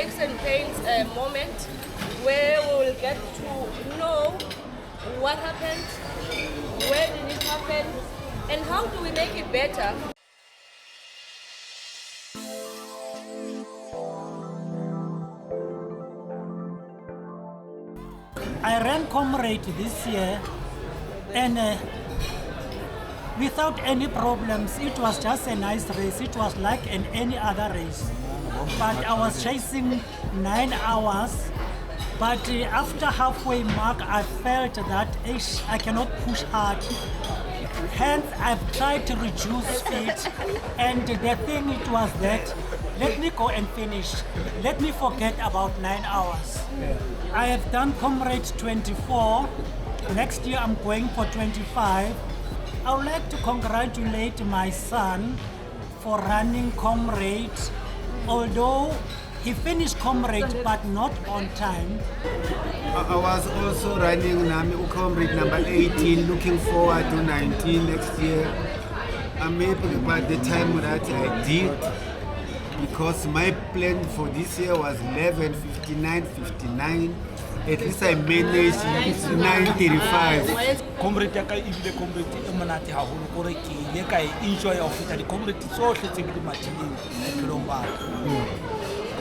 aches and pains moment where we will get to know what happened, where did it happen, and how do we make it better. I ran Comrade this year, and without any problems. It was just a nice race. It was like any other race. But I was chasing 9 hours. But after halfway mark, I felt that I cannot push hard. Hence, I've tried to reduce speed. And the thing it was that, let me go and finish. Let me forget about 9 hours. I have done Comrade 24. Next year I'm going for 25. I would like to congratulate my son for running Comrade, although he finished Comrade but not on time. I was also running Comrade number 18, looking forward to 19 next year. I'm happy about the time that I did, because my plan for this year was 11:59:59. At least I managed 9:35. Comrade ya ka ibile comrade e monate haholo gore ke ile ka enjoy ho feta di comrade tsohle tse ke di matileng bophelong ba ka.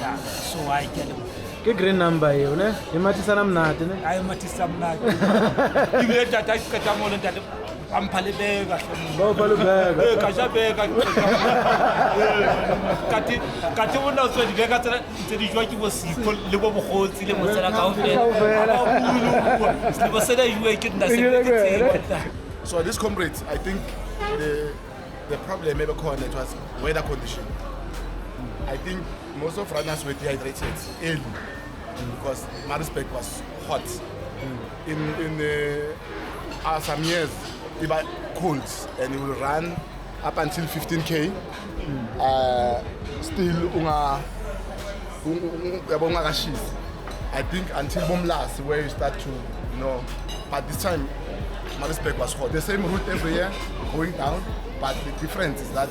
Yeah, so I get it. Ke green number yo ne e matisana mnate ne Ai matisa mnate ibile tata ke ka mo le tata amphale bega ba ba le bega ka ja bega kati bona so di bega tse di jwa ke bo sipo le bo bogotsi le motsela ka ho fela le bo sela yue ke nda se. So this comrades, I think the problem maybe corner it was weather condition. I think most of runners were dehydrated early because Maritzburg was hot. In some years it was cold and it will run up until 15k. Still I think until Bomlas where you start to but this time Maritzburg was hot. The same route every year going down, but the difference is that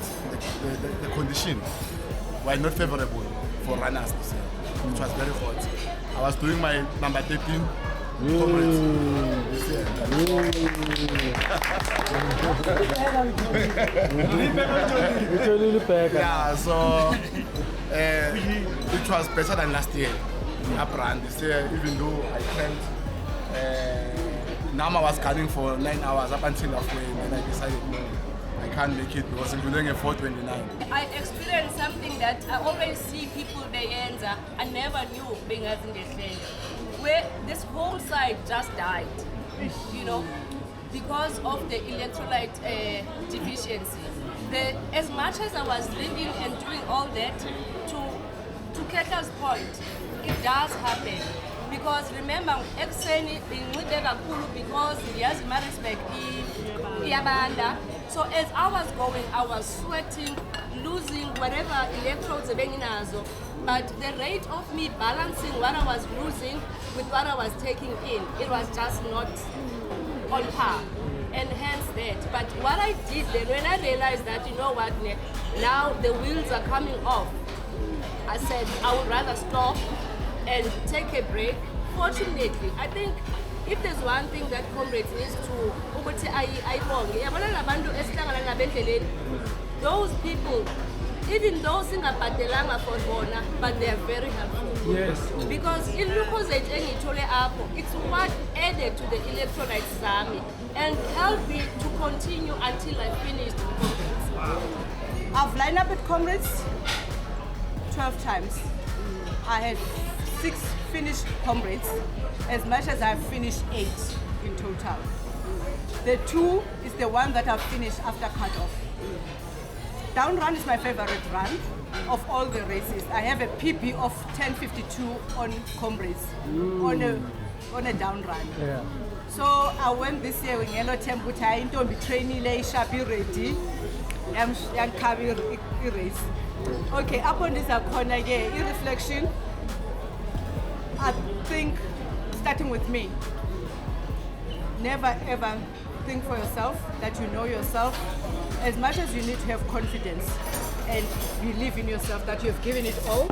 the condition were not favorable for runners this year. It was very hot. I was doing my number 13 Comrades this year. Yeah, so it was better than last year. Upran this year, even though I can't. Now I was running for 9 hours up until halfway, and then I decided no, I can't make it because I'm doing a 4:29. I experienced something that I always see people beyenza. I never knew being as in the where this whole side just died, because of the electrolyte deficiency. As much as I was drinking and doing all that, to Keta's point, it does happen. Because remember, ekuseni bengcide kakhulu because yazi Maritzburg iyabanda. So as I was going, I was sweating, losing whatever electrodes ebenginazo. But the rate of me balancing what I was losing with what I was taking in, it was just not on par. And hence that. But what I did then, when I realized that, now the wheels are coming off, I said I would rather stop and take a break. Fortunately, I think if there's one thing that Comrades needs to, those people, even though singabhadelanga for bona, but they are very helpful. Yes. Because in glucosate it's what added to the electrolytes zami and helped me to continue until I finished Comrades. I've lined up at Comrades 12 times. I had 6 finished Comrades, as much as I've finished 8 in total. The 2 is the one that I've finished after cutoff. Down run is my favorite run of all the races. I have a PB of 10:52 on Comrades, on a down run. Yeah. So I went this year with Yellow Temputa, I don't be training, shall be ready. I'm carrying a race. Okay, upon this corner again, reflection. I think, starting with me, never ever think for yourself that you know yourself. As much as you need to have confidence and believe in yourself that you have given it all,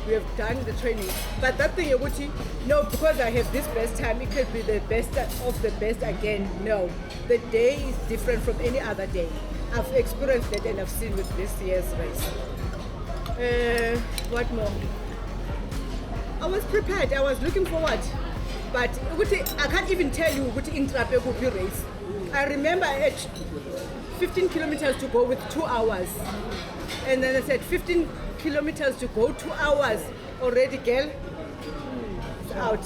we have done the training. But that thing, Yoguchi, no, because I have this best time, it could be the best of the best again. No, the day is different from any other day. I've experienced it and I've seen with this year's race. What more? I was prepared, I was looking forward. But I can't even tell you what intrape race. I remember I had 15 kilometers to go with 2 hours. And then I said 15 kilometers to go, 2 hours already, girl. It's out.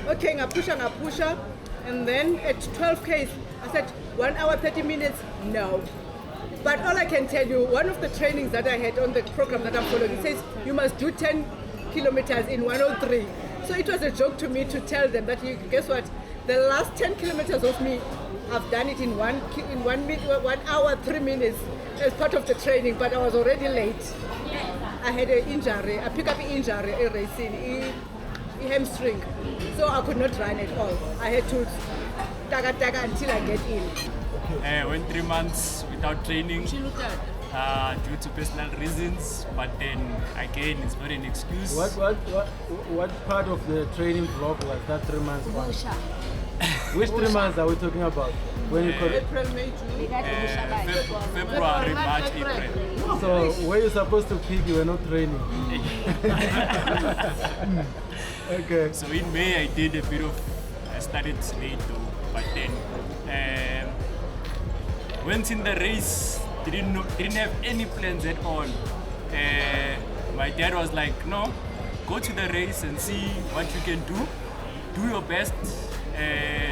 Okay, I push. And then at 12 Ks, I said 1 hour 30 minutes, no. But all I can tell you, one of the trainings that I had on the program that I'm following, it says you must do 10 kilometers in 103. So it was a joke to me to tell them that, guess what, the last 10 kilometers of me, I've done it in 1 hour 3 minutes as part of the training, but I was already late. I had an injury, I picked up an injury in racing, a hamstring, so I could not run at all. I had to taga until I get in. I went 3 months without training due to personal reasons, but then again, it's not an excuse. What part of the training block was that 3 months one? Which 3 months are we talking about? When you April, May, June. February, March, April. So were you supposed to pick, you were not training? Okay. So in May I did a bit of, I started late though, but then went in the race, didn't have any plans at all. My dad was like, no, go to the race and see what you can do your best,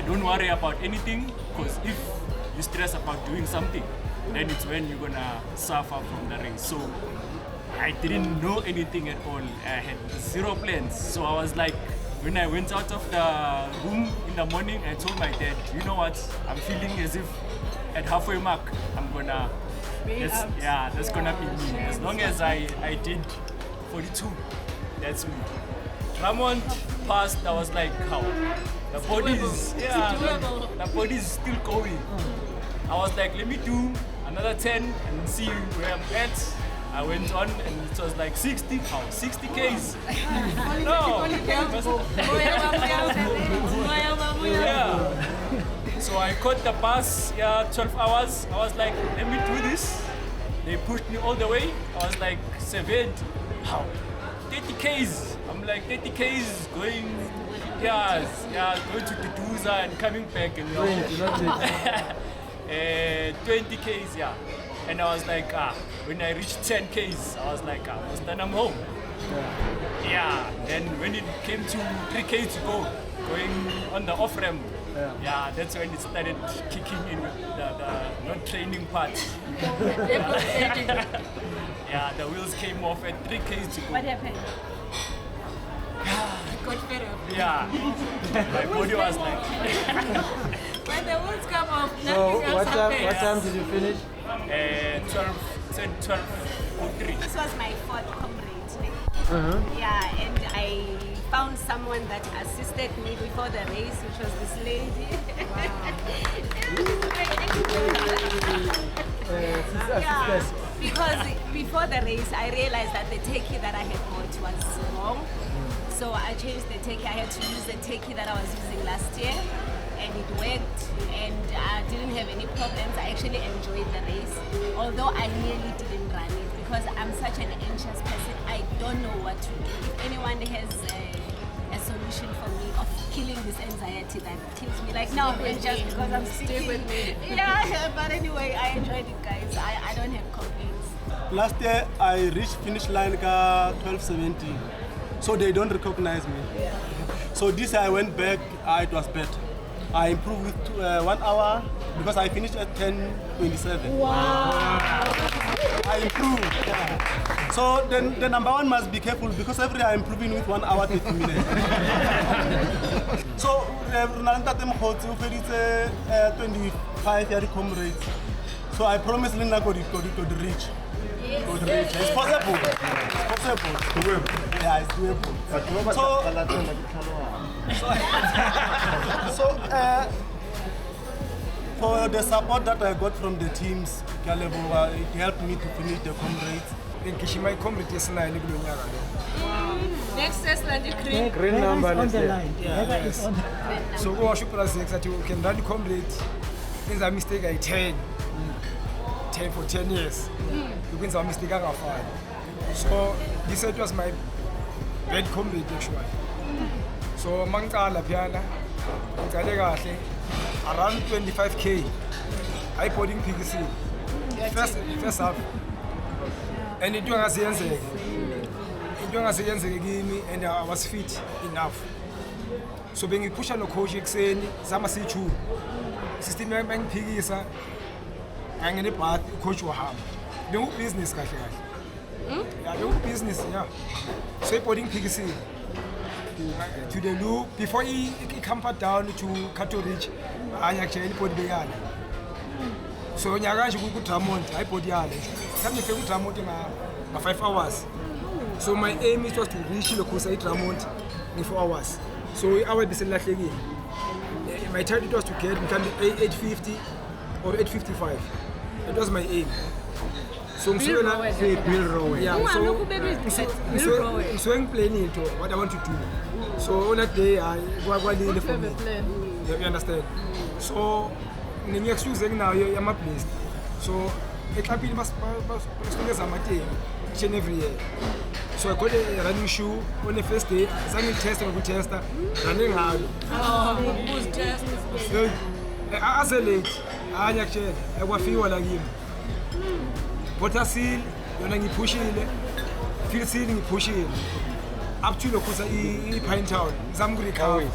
don't worry about anything, because if you stress about doing something, then it's when you're gonna suffer from the race. So I didn't know anything at all. I had 0 plans. So I was like, when I went out of the room in the morning, I told my dad, you know what, I'm feeling as if at halfway mark, I'm gonna, that's gonna be me. As long as I did 42, that's me. Ramon passed, I was like, how? The body is still going. I was like, let me do another 10 and see where I'm at. I went on and it was like 60 Ks. No. Yeah. So I caught the bus, 12 hours. I was like, let me do this. They pushed me all the way. I was like, 70. How? 30 Ks. I'm like 30 Ks going, going to Duduza and coming back and 20 Ks, And I was like, when I reached 10 Ks, I was like, then I'm home. Then when it came to 3 Ks to go, going on the off ramp, that's when it started kicking in the not training part. The wheels came off at 3 Ks to go. What happened? Got fed up. My body was like. When the wheels come off, So nothing else happens. what time did you finish? 12:03. This was my 4th Comrades. And I found someone that assisted me before the race, which was this lady. Because before the race, I realized that the techie that I had bought was wrong. So I changed the techie. I had to use the techie that I was using last year, and it worked, and I didn't have any problems. I actually enjoyed the race, although I nearly didn't run it because I'm such an anxious person. I don't know what to do. If anyone has a solution for me of killing this anxiety that kills me, like no, it's just because I'm still with me. But anyway, I enjoyed it, guys. I don't have complaints. Last year I reached finish line 12:17, so they don't recognize me. So this year I went back, it was better. I improved with 1 hour because I finished at 10:27. Wow! I improved. So then the number one must be careful because every day I'm improving with 1 hour 30 minutes. So Ronaldo Mkhotsi 25-year Comrades. So I promise Linda could reach. It's possible. It's possible. Yeah, it's doable. So for the support that I got from the teams, it helped me to finish the Comrades. Ngishima iComrades yesinayo kulonyaka lo. 20 green. Green Vega number is on next the year. line. Vega is on the So washo plus 6 that you can run the comrade. Things a mistake I 10 for 10 years. You can say mistake I 5. So this was my bad comrade actually. So mangicala phiyana ngicale kahle around 25k. I boarding PKC. First half. And it wasn't kimi and I was fit enough. So bengipusha no coach ekseni zama sichu. System bengiphikisa ngangene bath coach wahamba. Bengu business kahle kahle. Yeah, bengu business yeah. So boarding PKC to the loop before he campered down to Cato Ridge. Anya actually body bekala. So nyaka nje ku Dramont I body yale. Kambe fike ku Dramont nga 5 hours. So my aim was to reach the course at Dramont in 4 hours. So I was beselahlekile. My target was to get 850 or 855. That was my aim. So I'm Bill Rowan. yeah, so I'm planning into what I want to do. So on that day I was for me. You understand? So the next Tuesday now I'm a place. So the club must each and every year. So I got a running shoe on the first day. I test and test running hard. Who's test? So as a late, I actually I was feeling like him. Water seal, you're pushing it. Feel sealing pushing up to the Kusa Pine Town. Zamguri cover.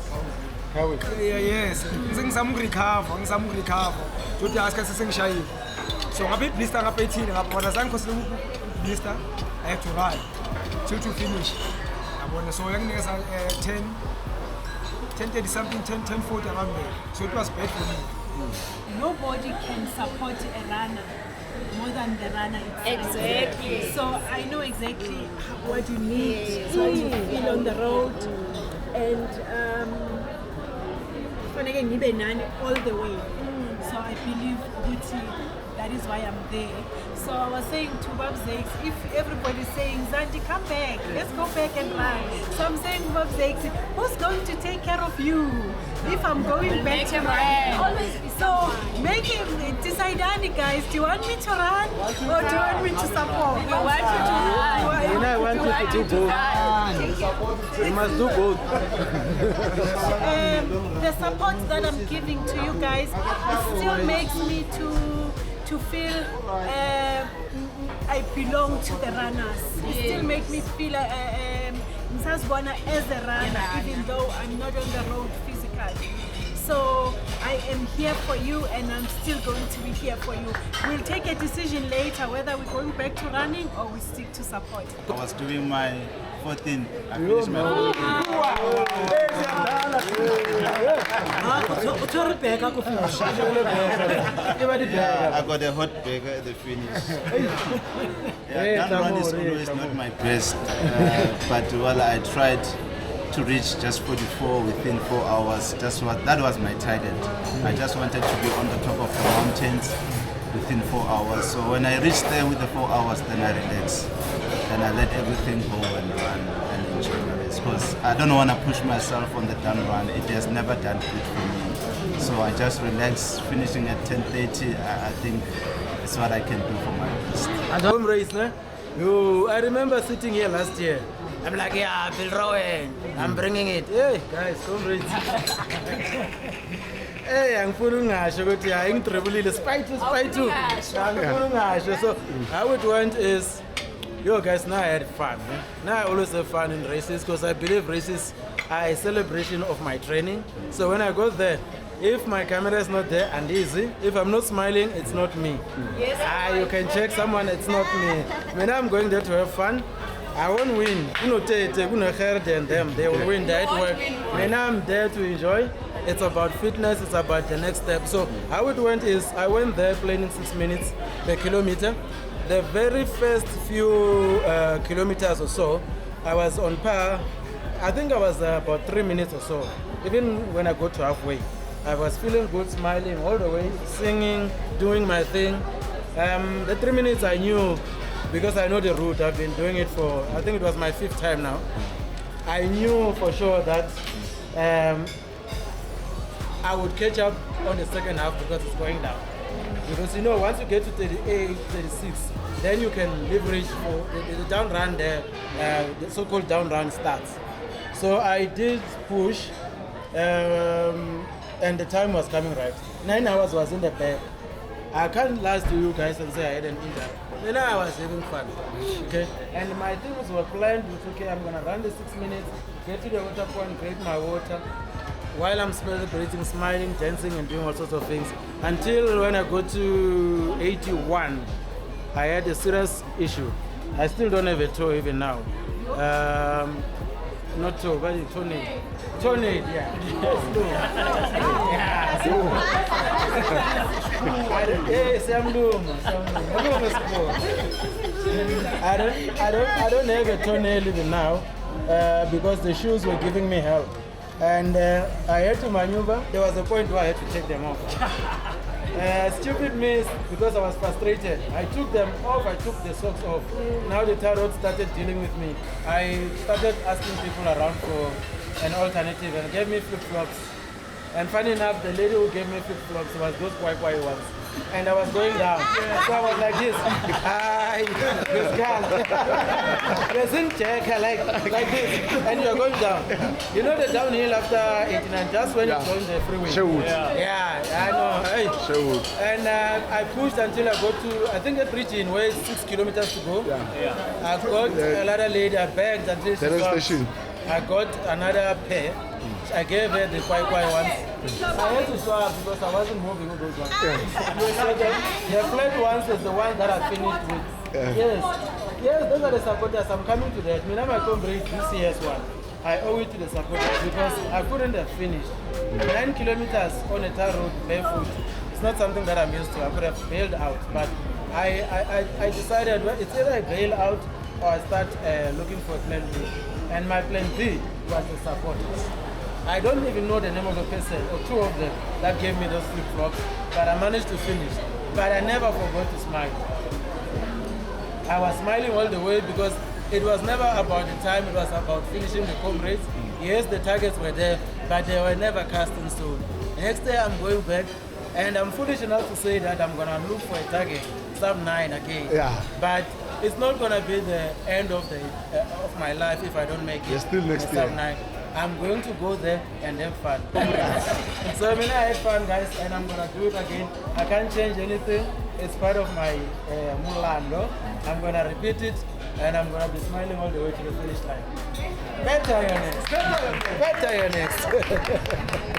Yes, Zamguri cover, Zamguri cover. So the ask us shy. So a bit blister up 18 up what as Uncle blister. I have to run till to finish. I want to so young as 10:30 something, 10:40 around there. So it was bad for me. Nobody can support a runner more than the runner itself. Exactly. So I know exactly what you need, how you feel on the road, and all the way. So I believe that is why I'm there. So I was saying to Babzakes, if everybody's saying, Zanti, come back, let's go back and run. So I'm saying, Babzakes, who's going to take care of you if I'm going back to run? So make him decide, guys, do you want me to run or do you want me to support? We want you to run. You know, I want you to do both. You must do both. The support that I'm giving to you guys, it still makes me to feel I belong to the runners. It still makes me feel as a runner, even though I'm not on the road physically. So I am here for you and I'm still going to be here for you. We'll take a decision later whether we're going back to running or we stick to support. I was doing my 14. I finished my 14. I got a hot burger at the finish. That run is always not my best, but well, I tried to reach just 44 within 4 hours. That was my target. I just wanted to be on the top of the mountains within 4 hours. So when I reached there with the 4 hours, then I relaxed. Then I let everything go and run and enjoy the race. Because I don't want to push myself on the done run. It has never done good for me. So I just relaxed, finishing at 10:30. I think it's what I can do for my best. At home race, ne? I remember sitting here last year. I'm like, yeah, Bill Rowan, I'm bringing it. Hey, guys, comrades. Hey, I'm putting ngasho ukuthi hayi ngidrebulile spite ngasho. So how it went is, yo guys, now I had fun. Now I always have fun in races because I believe races are a celebration of my training. So when I go there, if my camera is not there and easy, if I'm not smiling, it's not me. Yes. You can check someone, it's not me. When I'm going there to have fun, I won't win. Than them. They will win that work. When I'm there to enjoy, it's about fitness, it's about the next step. So how it went is, I went there planning 6 minutes per kilometer. The very first few kilometers or so, I was on par. I think I was about 3 minutes or so. Even when I got to halfway, I was feeling good, smiling all the way, singing, doing my thing. The 3 minutes I knew, because I know the route. I've been doing it for, I think it was my 5th time now. I knew for sure that I would catch up on the second half because it's going down. Because once you get to 38, 36, then you can leverage for the down run there, the so-called down run starts. So I did push, and the time was coming right. 9 hours was in the bag. I can't lie to you guys and say I had an injury. Then I was having fun. Okay? And my things were planned with, okay, I'm gonna run the 6 minutes, get to the water point, grab my water, while I'm celebrating, smiling, dancing, and doing all sorts of things. Until when I go to 81, I had a serious issue. I still don't have a toe even now. Not toe, but a toenail. Toenail, yeah. I don't have a toenail even now because the shoes were giving me hell. And I had to maneuver. There was a point where I had to take them off. Stupid me, because I was frustrated. I took them off, I took the socks off. Now the tar road started dealing with me. I started asking people around for an alternative and gave me flip-flops. And funny enough, the lady who gave me flip-flops was those white ones. And I was going down. So I was like this. This girl. Listen, check, like this. And you're going down. You know the downhill after 89, just when you join the freeway. Sherwood. Yeah, I know. Hey. Sherwood. And I pushed until I got to, I think at Bridging, where it's 6 kilometers to go. Yeah. I got another lady, I begged until she stopped. Station. I got another pair. I gave her the quite ones. I had to swap because I wasn't moving with those ones. So the flat ones is the one that I finished with. Yes, those are the supporters. I'm coming to that. My Comrades this year's one. I owe it to the supporters because I couldn't have finished. 9 kilometers on a tar road barefoot. It's not something that I'm used to. I could have bailed out, but I decided, well, it's either I bail out or I start looking for plan B. And my plan B was the supporters. I don't even know the name of the person or two of them that gave me those flip-flops, but I managed to finish. But I never forgot to smile. I was smiling all the way because it was never about the time, it was about finishing the Comrades. Yes, the targets were there, but they were never cast in stone. Next day I'm going back, and I'm foolish enough to say that I'm gonna look for a target, sub-9 again. Yeah. But it's not gonna be the end of my life if I don't make it. You're still next year. Sub-9. I'm going to go there and have fun. So I had fun, guys, and I'm gonna do it again. I can't change anything. It's part of my Mulando. I'm gonna repeat it, and I'm gonna be smiling all the way to the finish line. Better your next. Better your next.